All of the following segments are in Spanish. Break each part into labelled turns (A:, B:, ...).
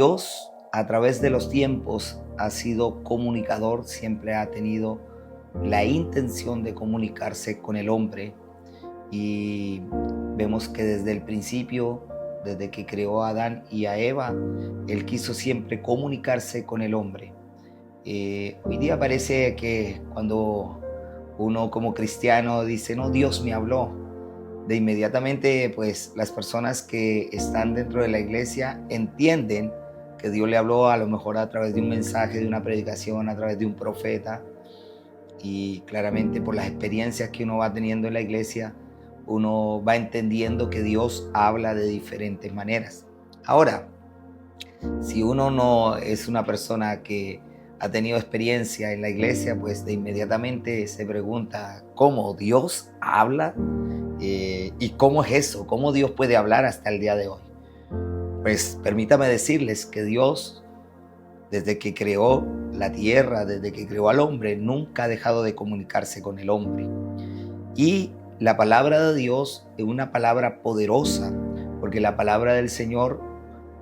A: Dios a través de los tiempos ha sido comunicador, siempre ha tenido la intención de comunicarse con el hombre y vemos que desde el principio, desde que creó a Adán y a Eva, Él quiso siempre comunicarse con el hombre. Hoy día parece que cuando uno como cristiano dice, no, Dios me habló, de inmediatamente pues las personas que están dentro de la iglesia entienden que Dios le habló a lo mejor a través de un mensaje, de una predicación, a través de un profeta, y claramente por las experiencias que uno va teniendo en la iglesia, uno va entendiendo que Dios habla de diferentes maneras. Ahora, si uno no es una persona que ha tenido experiencia en la iglesia, pues de inmediatamente se pregunta cómo Dios habla y cómo es eso, cómo Dios puede hablar hasta el día de hoy. Pues permítame decirles que Dios, desde que creó la tierra, desde que creó al hombre, nunca ha dejado de comunicarse con el hombre. Y la palabra de Dios es una palabra poderosa, porque la palabra del Señor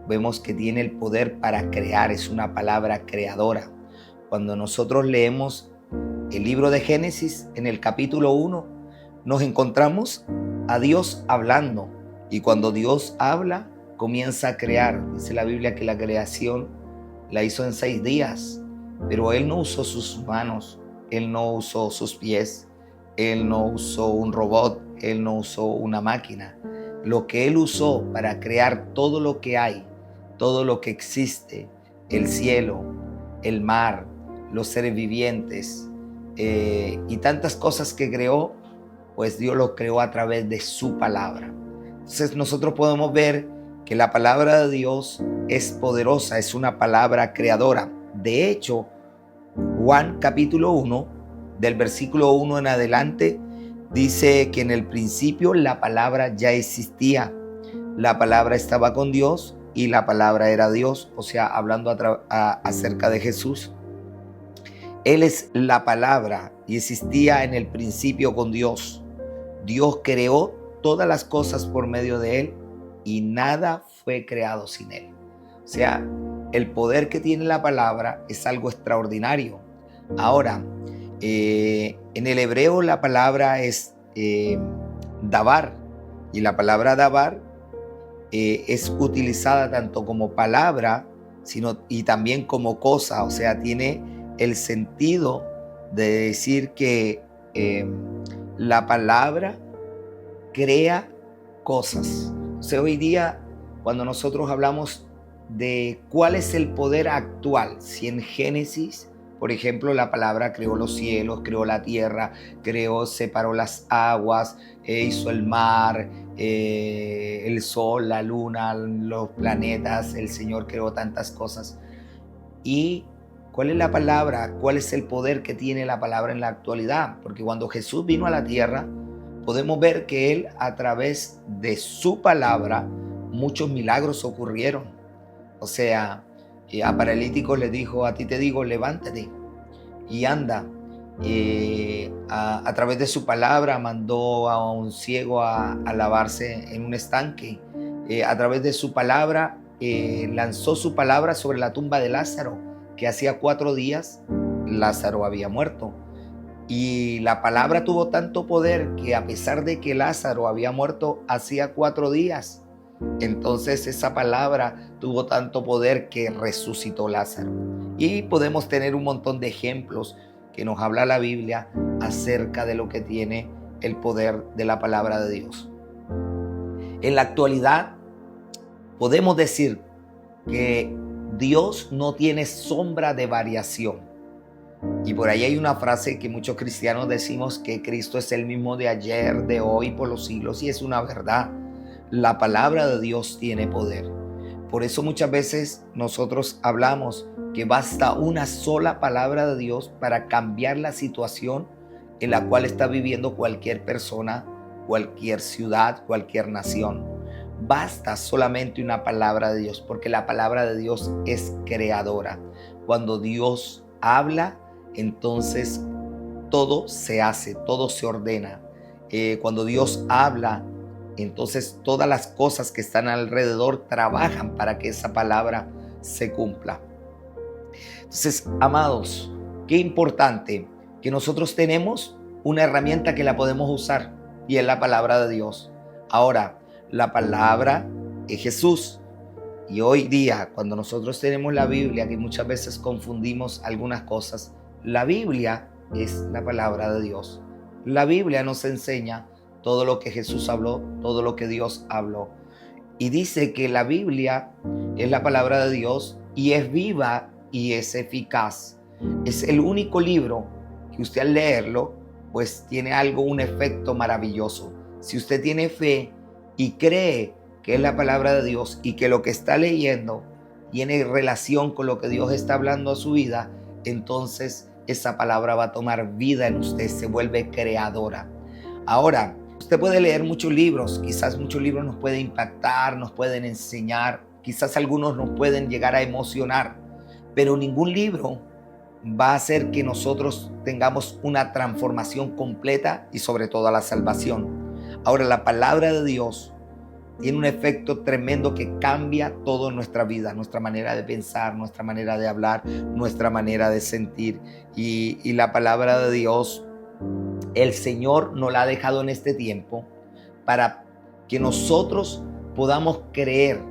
A: vemos que tiene el poder para crear, es una palabra creadora. Cuando nosotros leemos el libro de Génesis, en el capítulo 1, nos encontramos a Dios hablando. Y cuando Dios habla, comienza a crear. Dice la Biblia que la creación la hizo en 6 días, pero Él no usó sus manos, Él no usó sus pies, Él no usó un robot, Él no usó una máquina. Lo que Él usó para crear todo lo que hay, todo lo que existe, el cielo, el mar, los seres vivientes y tantas cosas que creó, pues Dios lo creó a través de su palabra. Entonces nosotros podemos ver que la palabra de Dios es poderosa, es una palabra creadora. De hecho, Juan capítulo 1, del versículo 1 en adelante, dice que en el principio la palabra ya existía. La palabra estaba con Dios y la palabra era Dios, o sea, hablando acerca de Jesús. Él es la palabra y existía en el principio con Dios. Dios creó todas las cosas por medio de Él y nada fue creado sin Él. O sea, el poder que tiene la palabra es algo extraordinario. Ahora, en el hebreo la palabra es dabar, y la palabra dabar es utilizada tanto como palabra y también como cosa. O sea, tiene el sentido de decir que la palabra crea cosas. O sea, hoy día, cuando nosotros hablamos de cuál es el poder actual, si en Génesis, por ejemplo, la palabra creó los cielos, creó la tierra, separó las aguas, hizo el mar, el sol, la luna, los planetas, el Señor creó tantas cosas. ¿Y cuál es la palabra? ¿Cuál es el poder que tiene la palabra en la actualidad? Porque cuando Jesús vino a la tierra, podemos ver que Él, a través de su palabra, muchos milagros ocurrieron. O sea, a paralíticos le dijo, a ti te digo, levántate y anda. A través de su palabra mandó a un ciego a lavarse en un estanque. A través de su palabra lanzó su palabra sobre la tumba de Lázaro, que hacía 4 días Lázaro había muerto. Y la palabra tuvo tanto poder que a pesar de que Lázaro había muerto hacía 4 días, entonces esa palabra tuvo tanto poder que resucitó Lázaro. Y podemos tener un montón de ejemplos que nos habla la Biblia acerca de lo que tiene el poder de la palabra de Dios. En la actualidad podemos decir que Dios no tiene sombra de variación. Y por ahí hay una frase que muchos cristianos decimos, que Cristo es el mismo de ayer, de hoy, por los siglos, y es una verdad. La palabra de Dios tiene poder. Por eso muchas veces nosotros hablamos que basta una sola palabra de Dios para cambiar la situación en la cual está viviendo cualquier persona, cualquier ciudad, cualquier nación. Basta solamente una palabra de Dios, porque la palabra de Dios es creadora. Cuando Dios habla, entonces todo se hace, todo se ordena. Cuando Dios habla, entonces todas las cosas que están alrededor trabajan para que esa palabra se cumpla. Entonces, amados, qué importante que nosotros tenemos una herramienta que la podemos usar y es la palabra de Dios. Ahora, la palabra es Jesús. Y hoy día, cuando nosotros tenemos la Biblia, que muchas veces confundimos algunas cosas, la Biblia es la palabra de Dios. La Biblia nos enseña todo lo que Jesús habló, todo lo que Dios habló. Y dice que la Biblia es la palabra de Dios y es viva y es eficaz. Es el único libro que usted al leerlo, pues tiene un efecto maravilloso. Si usted tiene fe y cree que es la palabra de Dios y que lo que está leyendo tiene relación con lo que Dios está hablando a su vida, entonces esa palabra va a tomar vida en usted, se vuelve creadora. Ahora, usted puede leer muchos libros, quizás muchos libros nos pueden impactar, nos pueden enseñar, quizás algunos nos pueden llegar a emocionar, pero ningún libro va a hacer que nosotros tengamos una transformación completa y sobre todo la salvación. Ahora, la palabra de Dios tiene un efecto tremendo que cambia toda nuestra vida, nuestra manera de pensar, nuestra manera de hablar, nuestra manera de sentir. Y la palabra de Dios, el Señor nos la ha dejado en este tiempo para que nosotros podamos creer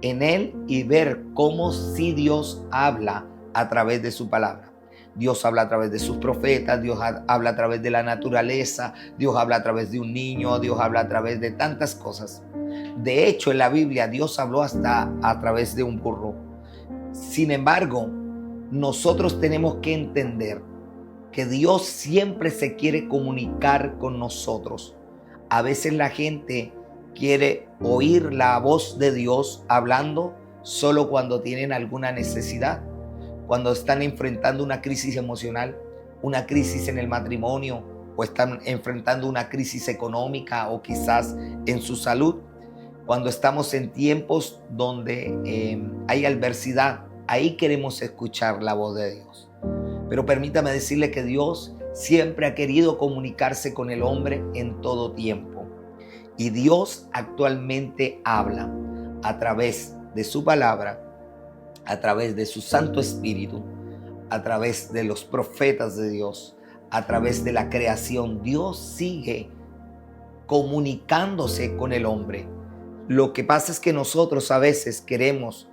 A: en Él y ver cómo sí Dios habla a través de su palabra. Dios habla a través de sus profetas, Dios habla a través de la naturaleza, Dios habla a través de un niño, Dios habla a través de tantas cosas. De hecho, en la Biblia Dios habló hasta a través de un burro. Sin embargo, nosotros tenemos que entender que Dios siempre se quiere comunicar con nosotros. A veces la gente quiere oír la voz de Dios hablando solo cuando tienen alguna necesidad, cuando están enfrentando una crisis emocional, una crisis en el matrimonio, o están enfrentando una crisis económica o quizás en su salud. Cuando estamos en tiempos donde hay adversidad, ahí queremos escuchar la voz de Dios. Pero permítame decirle que Dios siempre ha querido comunicarse con el hombre en todo tiempo. Y Dios actualmente habla a través de su palabra, a través de su Santo Espíritu, a través de los profetas de Dios, a través de la creación. Dios sigue comunicándose con el hombre. Lo que pasa es que nosotros a veces queremos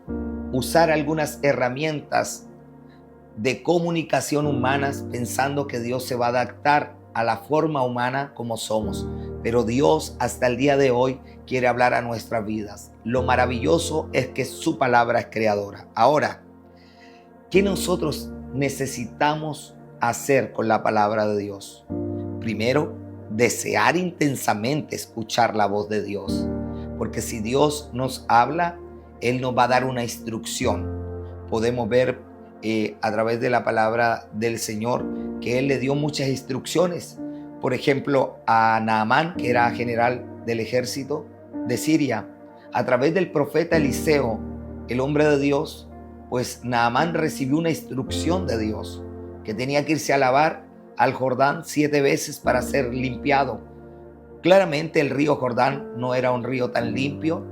A: usar algunas herramientas de comunicación humanas pensando que Dios se va a adaptar a la forma humana como somos. Pero Dios hasta el día de hoy quiere hablar a nuestras vidas. Lo maravilloso es que su palabra es creadora. Ahora, ¿qué nosotros necesitamos hacer con la palabra de Dios? Primero, desear intensamente escuchar la voz de Dios. Porque si Dios nos habla, Él nos va a dar una instrucción. Podemos ver a través de la palabra del Señor que Él le dio muchas instrucciones. Por ejemplo, a Naamán, que era general del ejército de Siria, a través del profeta Eliseo, el hombre de Dios, pues Naamán recibió una instrucción de Dios, que tenía que irse a lavar al Jordán 7 veces para ser limpiado. Claramente el río Jordán no era un río tan limpio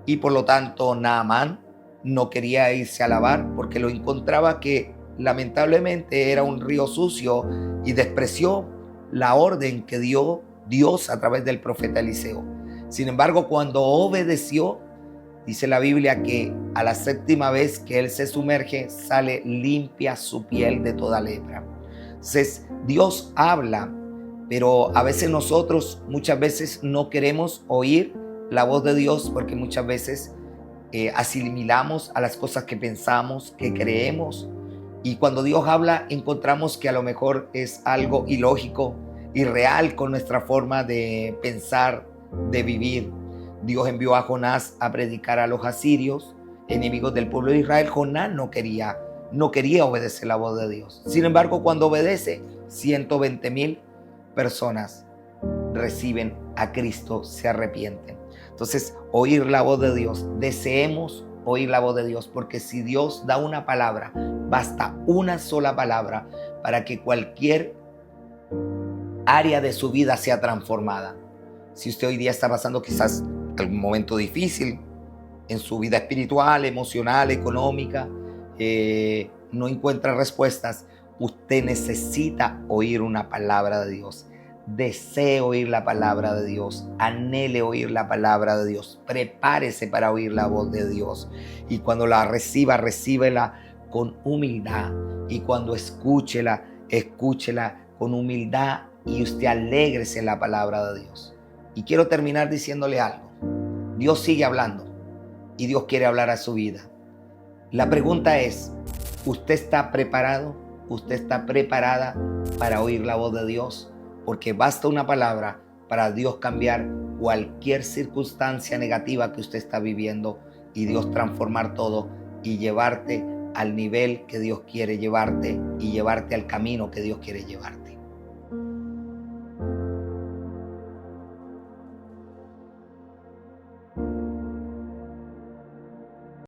A: y por lo tanto Naamán no quería irse a lavar porque lo encontraba que lamentablemente era un río sucio y despreció la orden que dio Dios a través del profeta Eliseo. Sin embargo, cuando obedeció, dice la Biblia que a la 7ª vez que él se sumerge, sale limpia su piel de toda lepra. Entonces, Dios habla, pero a veces nosotros muchas veces no queremos oír la voz de Dios porque muchas veces asimilamos a las cosas que pensamos, que creemos. Y cuando Dios habla, encontramos que a lo mejor es algo ilógico, irreal con nuestra forma de pensar, de vivir. Dios envió a Jonás a predicar a los asirios, enemigos del pueblo de Israel. Jonás no quería obedecer la voz de Dios. Sin embargo, cuando obedece, 120,000 personas reciben a Cristo, se arrepienten. Entonces, oír la voz de Dios, deseemos oír la voz de Dios, porque si Dios da una palabra, basta una sola palabra para que cualquier área de su vida sea transformada. Si usted hoy día está pasando quizás algún momento difícil, en su vida espiritual, emocional, económica, no encuentra respuestas, usted necesita oír una palabra de Dios. Desee oír la palabra de Dios, anhele oír la palabra de Dios, prepárese para oír la voz de Dios. Y cuando la reciba, recíbela con humildad. Y cuando escúchela, escúchela con humildad y usted alégrese en la palabra de Dios. Y quiero terminar diciéndole algo. Dios sigue hablando y Dios quiere hablar a su vida. La pregunta es, ¿usted está preparado? ¿Usted está preparada para oír la voz de Dios? Porque basta una palabra para Dios cambiar cualquier circunstancia negativa que usted está viviendo y Dios transformar todo y llevarte al nivel que Dios quiere llevarte y llevarte al camino que Dios quiere llevarte.